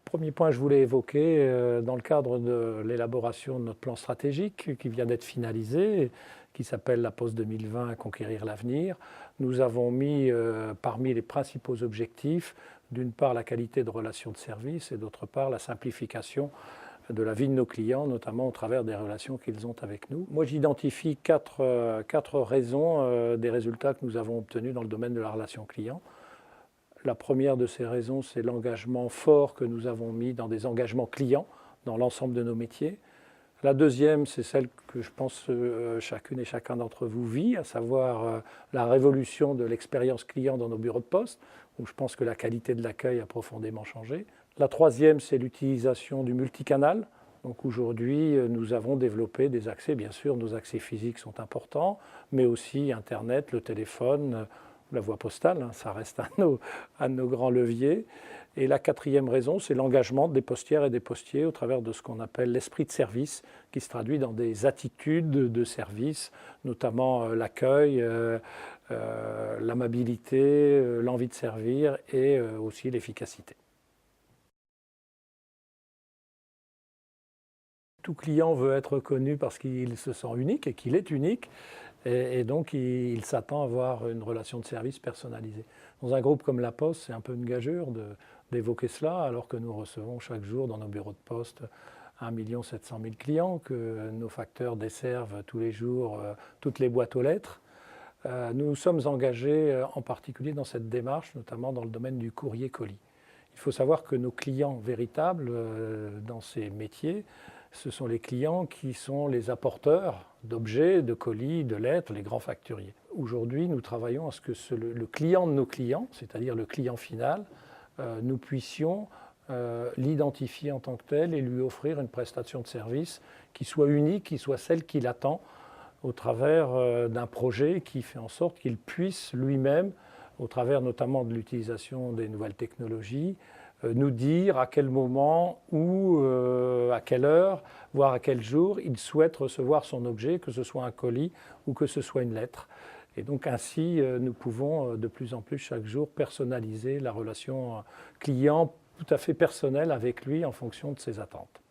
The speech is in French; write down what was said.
Premier point que je voulais évoquer, dans le cadre de l'élaboration de notre plan stratégique qui vient d'être finalisé, qui s'appelle la Poste 2020 Conquérir l'avenir, nous avons mis parmi les principaux objectifs, d'une part la qualité de relations de service et d'autre part la simplification de la vie de nos clients, notamment au travers des relations qu'ils ont avec nous. Moi, j'identifie quatre raisons des résultats que nous avons obtenus dans le domaine de la relation client. La première de ces raisons, c'est l'engagement fort que nous avons mis dans des engagements clients dans l'ensemble de nos métiers. La deuxième, c'est celle que je pense chacune et chacun d'entre vous vit, à savoir la révolution de l'expérience client dans nos bureaux de poste, où je pense que la qualité de l'accueil a profondément changé. La troisième, c'est l'utilisation du multicanal. Donc aujourd'hui, nous avons développé des accès, bien sûr, nos accès physiques sont importants, mais aussi Internet, le téléphone, la voie postale, ça reste un de nos grands leviers. Et la quatrième raison, c'est l'engagement des postières et des postiers au travers de ce qu'on appelle l'esprit de service, qui se traduit dans des attitudes de service, notamment l'accueil, l'amabilité, l'envie de servir et aussi l'efficacité. Tout client veut être reconnu parce qu'il se sent unique et qu'il est unique. Et donc, il s'attend à avoir une relation de service personnalisée. Dans un groupe comme La Poste, c'est un peu une gageure d'évoquer cela, alors que nous recevons chaque jour dans nos bureaux de poste 1 700 000 clients, que nos facteurs desservent tous les jours toutes les boîtes aux lettres. Nous sommes engagés en particulier dans cette démarche, notamment dans le domaine du courrier colis. Il faut savoir que nos clients véritables dans ces métiers, ce sont les clients qui sont les apporteurs d'objets, de colis, de lettres, les grands facturiers. Aujourd'hui, nous travaillons à ce que le client de nos clients, c'est-à-dire le client final, nous puissions l'identifier en tant que tel et lui offrir une prestation de service qui soit unique, qui soit celle qu'il attend au travers d'un projet qui fait en sorte qu'il puisse lui-même, au travers notamment de l'utilisation des nouvelles technologies, nous dire à quel moment, où, à quelle heure, voire à quel jour il souhaite recevoir son objet, que ce soit un colis ou que ce soit une lettre. Et donc ainsi, nous pouvons de plus en plus chaque jour personnaliser la relation client tout à fait personnelle avec lui en fonction de ses attentes.